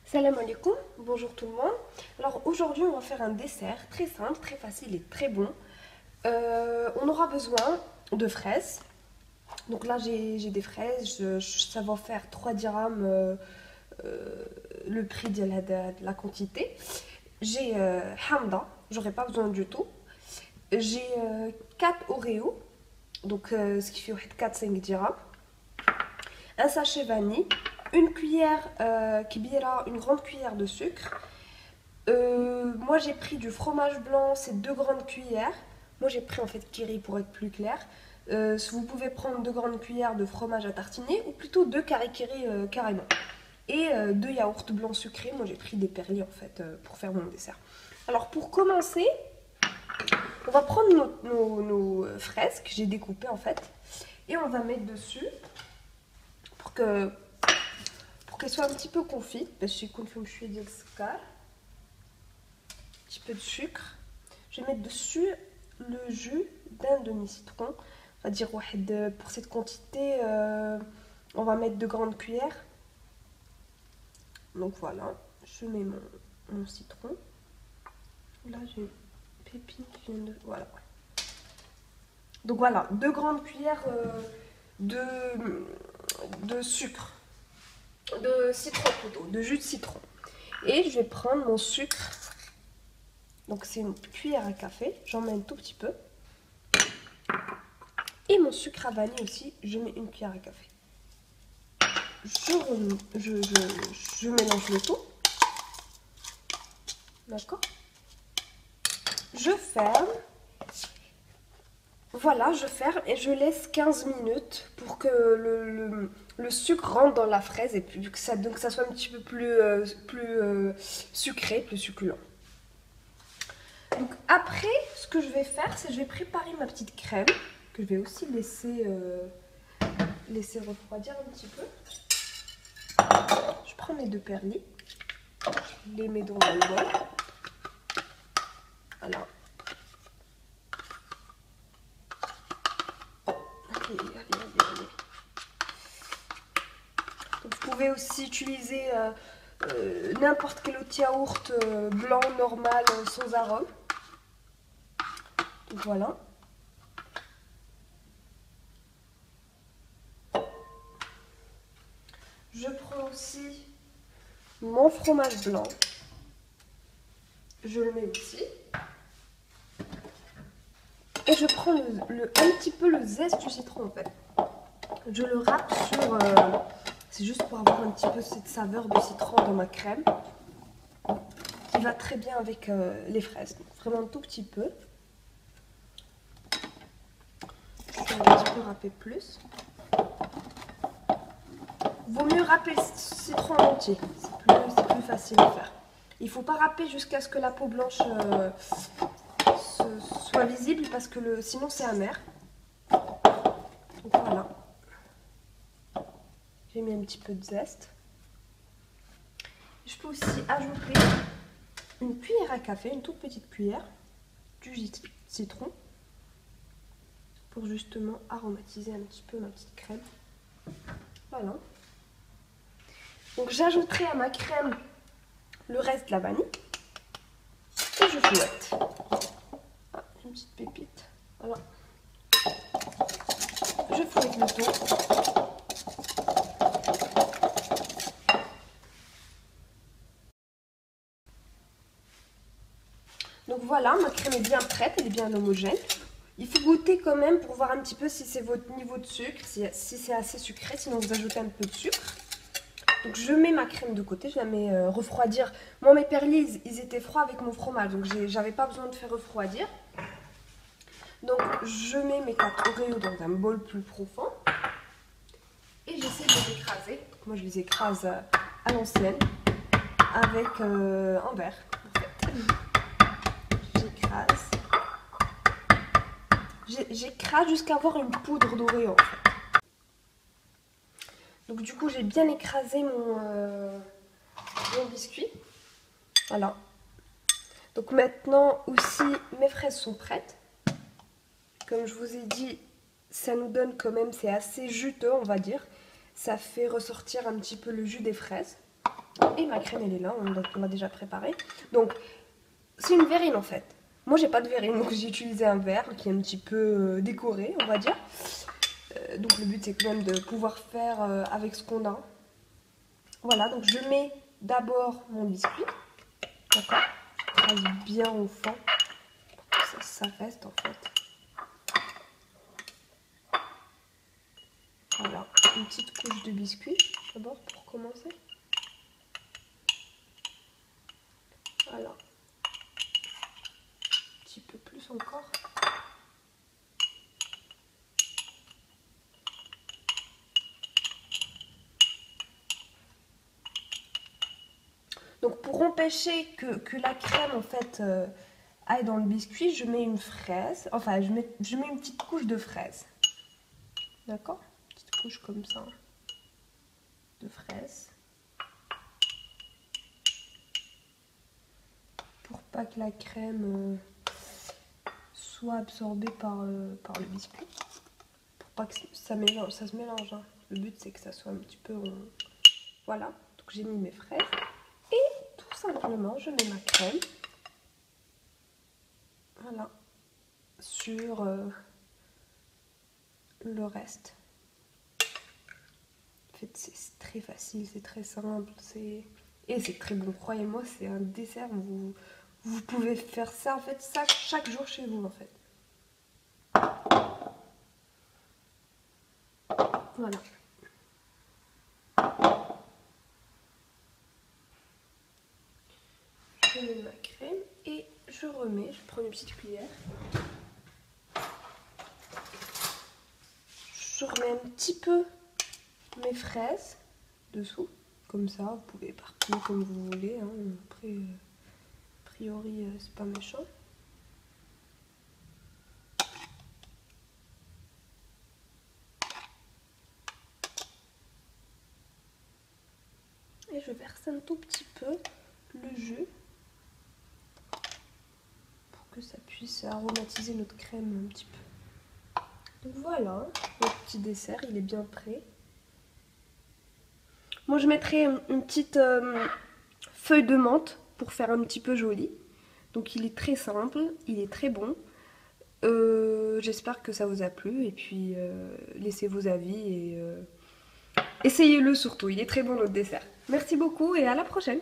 Salam alaikum, bonjour tout le monde. Alors aujourd'hui on va faire un dessert très simple, très facile et très bon. On aura besoin de fraises. Donc là j'ai des fraises, ça va faire 3 dirhams le prix de la quantité. J'ai Hamda, j'aurai pas besoin du tout. J'ai 4 Oreos, donc ce qui fait 4-5 dirhams. Un sachet vanille, une cuillère kibira, une grande cuillère de sucre. Moi j'ai pris du fromage blanc, c'est 2 grandes cuillères. Moi j'ai pris en fait kiri pour être plus clair. Vous pouvez prendre 2 grandes cuillères de fromage à tartiner ou plutôt 2 kiri carrément. Et 2 yaourts blancs sucrés. Moi j'ai pris des perlis en fait pour faire mon dessert. Alors pour commencer, on va prendre nos fraises que j'ai découpées en fait. Et on va mettre dessus pour qu'elles soient un petit peu confites. Parce que je suis de scar. Petit peu de sucre. Je vais mettre dessus le jus d'un demi-citron. On va dire pour cette quantité, on va mettre 2 grandes cuillères. Donc voilà, je mets mon citron. Là j'ai une pépine qui vient de... Voilà. Donc voilà, 2 grandes cuillères de sucre. De citron plutôt, de jus de citron. Et je vais prendre mon sucre. Donc c'est une cuillère à café, j'en mets un tout petit peu. Et mon sucre à vanille aussi, je mets une cuillère à café. Je mélange le tout. D'accord. Je ferme. Voilà, je ferme et je laisse 15 minutes pour que le sucre rentre dans la fraise et que ça soit un petit peu plus sucré, plus succulent. Donc après, ce que je vais faire, c'est que je vais préparer ma petite crème que je vais aussi laisser refroidir un petit peu. Je prends mes 2 perlis, je les mets dans le bol. Voilà. Allez. Donc, vous pouvez aussi utiliser n'importe quel autre yaourt blanc, normal, sans arôme. Donc voilà. Je prends aussi mon fromage blanc. Je le mets aussi. Et je prends un petit peu le zeste du citron en fait. Je le râpe sur... c'est juste pour avoir un petit peu cette saveur de citron dans ma crème. Qui va très bien avec les fraises. Donc, vraiment un tout petit peu. Je vais un petit peu râper plus. Vaut mieux râper le citron en entier. C'est plus facile à faire. Il ne faut pas râper jusqu'à ce que la peau blanche soit visible parce que sinon c'est amer. Donc voilà. J'ai mis un petit peu de zeste. Je peux aussi ajouter une cuillère à café, une toute petite cuillère, du jus de citron pour justement aromatiser un petit peu ma petite crème. Voilà. Donc j'ajouterai à ma crème le reste de la vanille et je fouette. Ah, une petite pépite. Voilà. Je fouette le tout. Donc voilà, ma crème est bien prête, elle est bien homogène. Il faut goûter quand même pour voir un petit peu si c'est votre niveau de sucre, si c'est assez sucré, sinon vous ajoutez un peu de sucre. Donc je mets ma crème de côté, je la mets refroidir. Moi mes perlis, ils étaient froids avec mon fromage, donc j'avais pas besoin de faire refroidir. Donc je mets mes 4 Oreos dans un bol plus profond. Et j'essaie de les écraser. Donc, moi je les écrase à l'ancienne avec un verre en fait. J'écrase jusqu'à avoir une poudre d'Oreo en fait. Donc du coup j'ai bien écrasé mon biscuit. Voilà. Donc maintenant aussi mes fraises sont prêtes. Comme je vous ai dit, ça nous donne c'est assez juteux on va dire. Ça fait ressortir un petit peu le jus des fraises. Et ma crème, elle est là, on l'a déjà préparée. Donc, c'est une verrine en fait. Moi, j'ai pas de verrine, donc j'ai utilisé un verre qui est un petit peu décoré, on va dire. Donc, le but, c'est quand même de pouvoir faire avec ce qu'on a. Voilà, donc je mets d'abord mon biscuit. D'accord? Je trace bien au fond pour que ça reste en fait. Voilà, une petite couche de biscuit d'abord pour commencer. Voilà. Un petit peu plus encore. Donc pour empêcher que la crème en fait aille dans le biscuit, je mets une fraise. Enfin, je mets une petite couche de fraise. D'accord? Une petite couche comme ça de fraise. Pour pas que la crème soit absorbée par le biscuit. Pour pas que ça se mélange. Hein. Le but c'est que ça soit un petit peu... Voilà, donc j'ai mis mes fraises. Et tout simplement, je mets ma crème. Voilà. Sur le reste. En fait, c'est très facile, c'est très simple. Et c'est très bon. Croyez-moi, c'est un dessert. Vous pouvez faire ça, en fait, ça chaque jour chez vous, en fait. Voilà. Je mets ma crème et je remets. Je prends une petite cuillère. Je remets un petit peu mes fraises dessous. Comme ça, vous pouvez éparpiller comme vous voulez. Hein. Après, a priori, c'est pas méchant. Et je verse un tout petit peu le jus pour que ça puisse aromatiser notre crème un petit peu. Donc voilà, notre petit dessert, il est bien prêt. Moi je mettrai une petite feuille de menthe pour faire un petit peu joli. Donc il est très simple, il est très bon. J'espère que ça vous a plu et puis laissez vos avis et essayez-le surtout, il est très bon notre dessert. Merci beaucoup et à la prochaine.